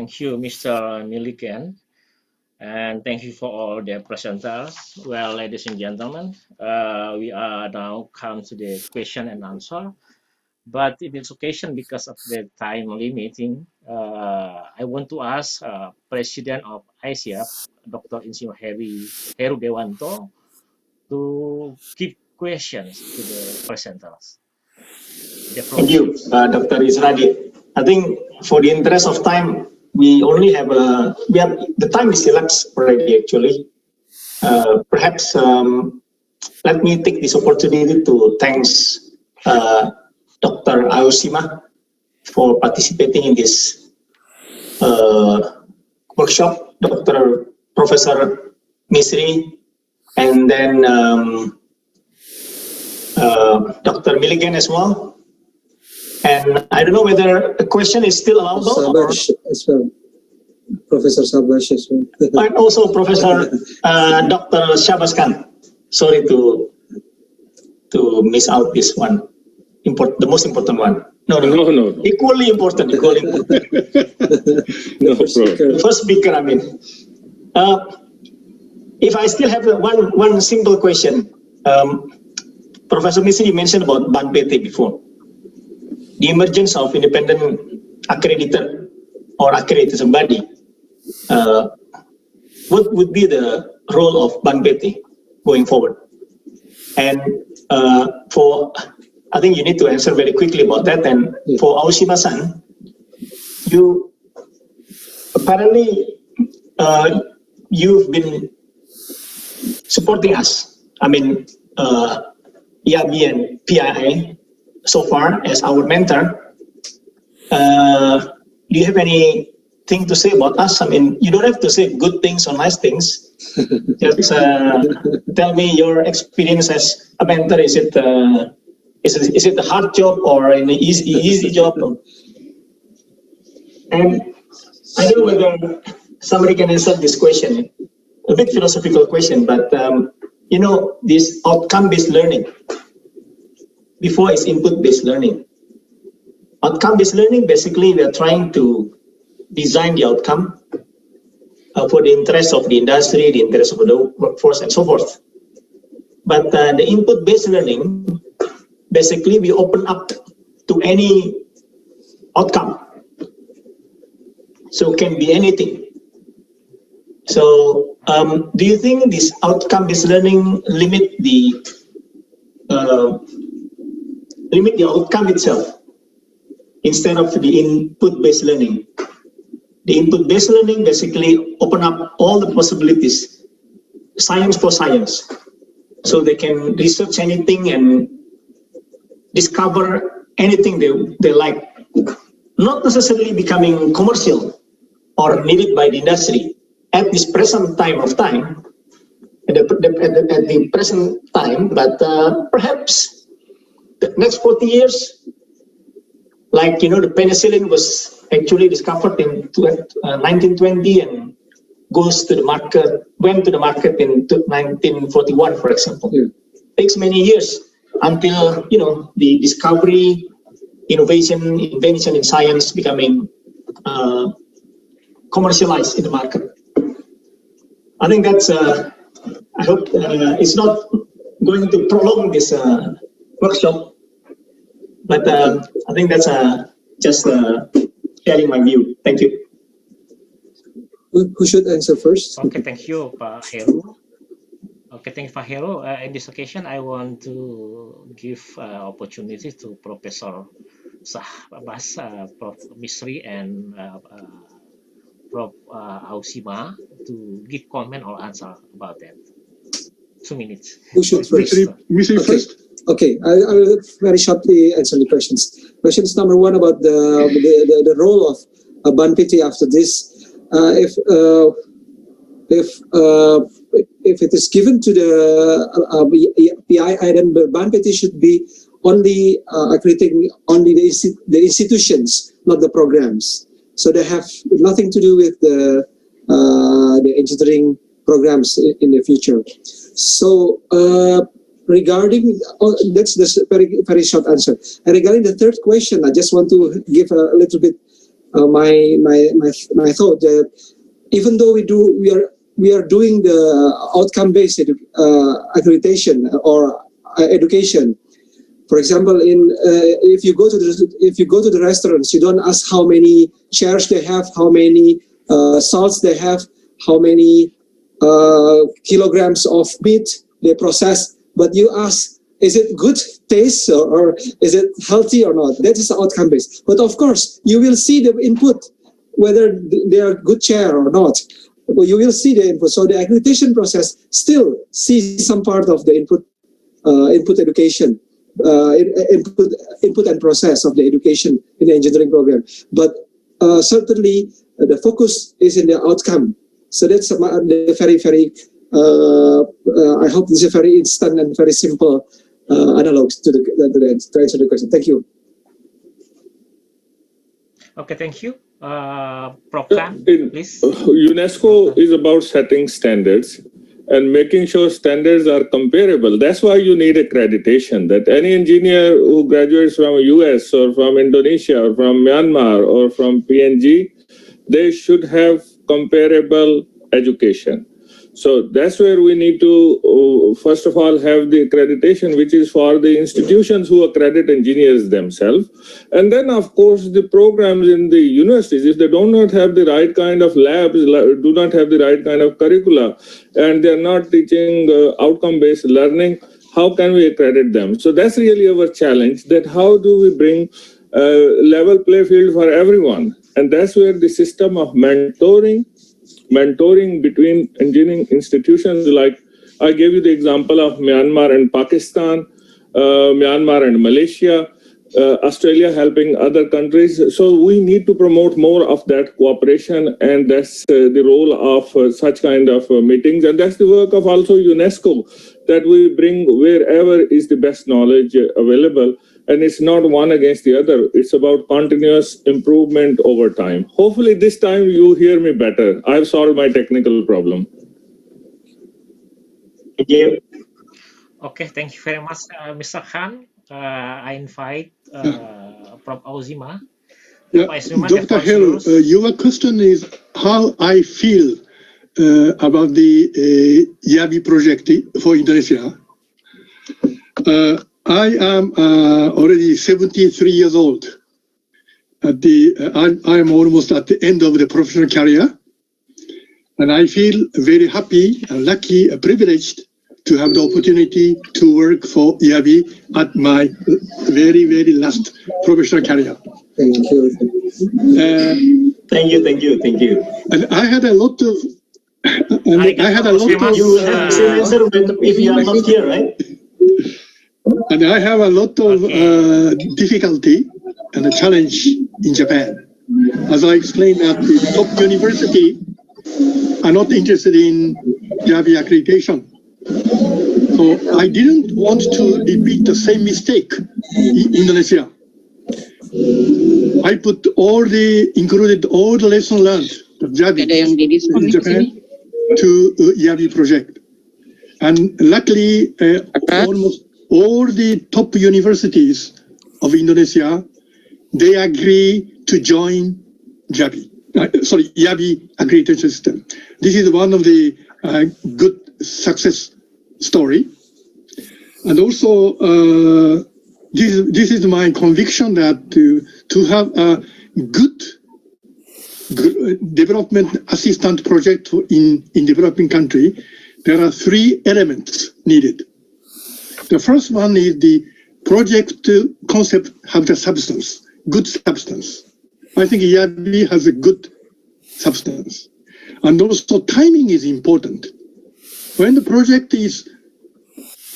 thank you, Mr. Milliken, and thank you for all the presenters. Well, ladies and gentlemen, we are now come to the question and answer. But in this occasion, because of the time limiting, I want to ask President of AEESEAP, Dr. Heru Dewanto, to give questions to the presenters. Thank you, Dr. Isradi. I think for the interest of time, we only have the time is elapsed already. Actually, perhaps let me take this opportunity to thanks Dr. Aoshima for participating in this workshop, Professor Misri, and then Dr. Milligan as well. And I don't know whether a question is still allowed. Shahbaz as well. Professor Shahbaz as well. And also Professor Dr. Shahbaz Khan. Sorry to miss out this one. The most important one. No. Equally important. No problem. First speaker, I mean. If I still have one simple question. Professor Misri mentioned about Bank PT before. The emergence of independent accreditor or accreditation body. What would be the role of Bank PT going forward? And I think you need to answer very quickly about that. And for Aoshima-san, you apparently you've been supporting us. I mean, EAB and PII so far as our mentor. Do you have anything to say about us? I mean, you don't have to say good things or nice things. Just tell me your experience as a mentor. Is it a hard job or an easy job? And I don't know whether somebody can answer this question. A bit philosophical question, but you know, this outcome-based learning. Before it's input-based learning. Outcome-based learning, basically, we are trying to design the outcome for the interest of the industry, the interest of the workforce, and so forth. But the input-based learning, basically, we open up to any outcome. So it can be anything. So do you think this outcome-based learning limit the outcome itself instead of the input-based learning? The input-based learning basically open up all the possibilities, science for science. So they can research anything and discover anything they like, not necessarily becoming commercial or needed by the industry. At this present time, at the present time, but perhaps the next 40 years, like, you know, the penicillin was actually discovered in 1920 and went to the market in 1941, for example. Yeah. Takes many years until, you know, the discovery, invention in science becoming commercialized in the market. I think that's, I hope it's not going to prolong this workshop, but I think that's just sharing my view. Thank you. Who should answer first? Okay, thank you, Pak Heru. Okay, thank you, Pak Heru. In this occasion, I want to give opportunity to Professor Shahbaz, Prof.Misri, and Prof. Aoshima to give comment or answer about that. 2 minutes. Who should first? Misri first. Okay, I will very shortly answer the questions. Questions number one about the role of Ban PT after this. If it is given to the PII, then Ban PT should be only accrediting only the institutions, not the programs. So they have nothing to do with the engineering programs in the future. So regarding, that's the very short answer. And regarding the third question, I just want to give a little bit my thought that even though we are doing the outcome-based accreditation or education. For example, if you go to the restaurants, you don't ask how many chairs they have, how many salts they have, how many kilograms of meat they process, but you ask, is it good taste or is it healthy or not? That is outcome based. But of course, you will see the input, whether they are good chair or not. You will see the input. So the accreditation process still sees some part of the input education, input and process of the education in the engineering program. But certainly the focus is in the outcome. So that's the very I hope this is a very instant and very simple analog to answer the question. Thank you. Okay, thank you. Prof. Khan, please. UNESCO is about setting standards and making sure standards are comparable. That's why you need accreditation, that any engineer who graduates from US or from Indonesia or from Myanmar or from PNG, they should have comparable education. So that's where we need to, first of all, have the accreditation, which is for the institutions who accredit engineers themselves. And then, of course, the programs in the universities, if they do not have the right kind of labs, do not have the right kind of curricula, and they're not teaching outcome-based learning, how can we accredit them? So that's really our challenge, that how do we bring level play field for everyone? And that's where the system of mentoring between engineering institutions, like I gave you the example of Myanmar and Pakistan, Myanmar and Malaysia, Australia helping other countries. So we need to promote more of that cooperation, and that's the role of such kind of meetings. And that's the work of also UNESCO, that we bring wherever is the best knowledge available. And it's not one against the other. It's about continuous improvement over time. Hopefully this time you hear me better. I've solved my technical problem. Thank you. Okay, thank you very much, Mr. Khan. I invite Prof. Aoshima. Dr. Heru, your question is how I feel about the YABI project for Indonesia. I am already 73 years old. I'm almost at the end of the professional career, and I feel very happy and lucky and privileged to have the opportunity to work for YABI at my very, very last professional career. Thank you. Thank you. And I had a lot of. You have the same answer if you are not here, right? And I have a lot of difficulty and a challenge in Japan. As I explained, that the top university are not interested in YABI accreditation. So I didn't want to repeat the same mistake in Indonesia. I included all the lessons learned of YABI in Japan to YABI project. And luckily, almost all the top universities of Indonesia, they agree to join YABI accreditation system. This is one of the good success story. And also, this is my conviction that to have a good development assistant project in developing country, there are 3 elements needed. The first one is the project concept have the substance, good substance. I think YABI has a good substance. And also timing is important. When the project is,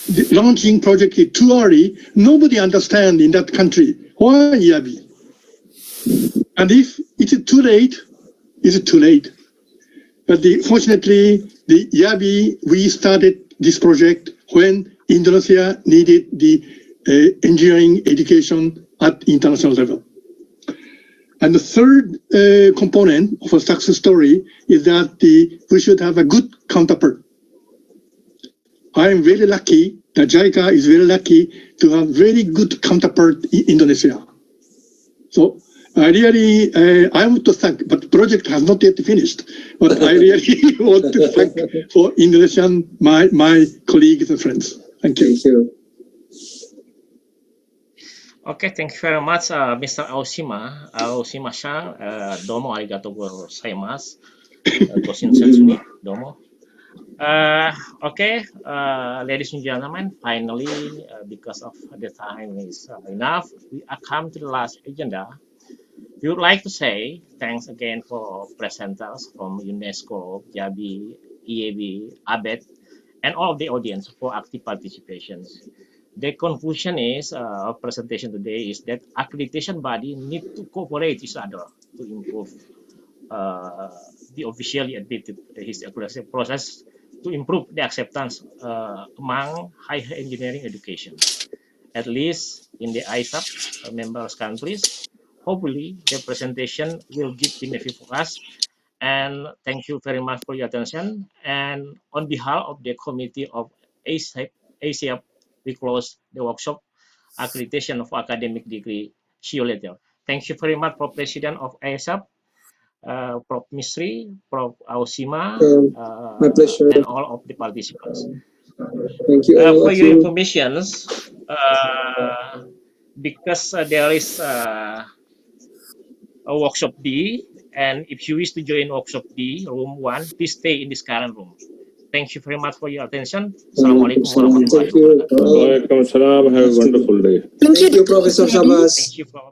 the launching project is too early, nobody understands in that country why YABI. And if it is too late, it's too late. But fortunately, the YABI, we started this project when Indonesia needed the engineering education at international level. And the third component of a success story is that we should have a good counterpart. I am very lucky, that JICA is very lucky to have very good counterpart in Indonesia. So I really, I want to thank, but the project has not yet finished. But I really want to thank for Indonesian, my colleagues and friends. Thank you. Thank you. Okay, thank you very much, Mr. Aoshima. Aoshima-san, domo arigatou gozaimasu. Goshin domo. Okay, ladies and gentlemen, finally, because of the time is enough, we are come to the last agenda. We would like to say thanks again for presenters from UNESCO, JABI, EAB, ABET, and all of the audience for active participations. The conclusion is our presentation today is that accreditation body need to cooperate each other to improve the officially admitted his accreditation process to improve the acceptance among higher engineering education, at least in the AEESEAP members countries. Hopefully, the presentation will give benefit for us. And thank you very much for your attention. And on behalf of the committee of AEESEAP, we close the workshop accreditation of academic degree. See you later. Thank you very much, for President of AEESEAP, Prof.Misri, Prof. Aoshima, My pleasure. and all of the participants. Thank you all For of your you. information, because there is a workshop D, and if you wish to join workshop D, room 1, please stay in this current room. Thank you very much for your attention. Assalamualaikum warahmatullahi Thank you. wabarakatuh. Waalaikumsalam. Have a wonderful day. Thank you, Professor Shahbaz. Thank you for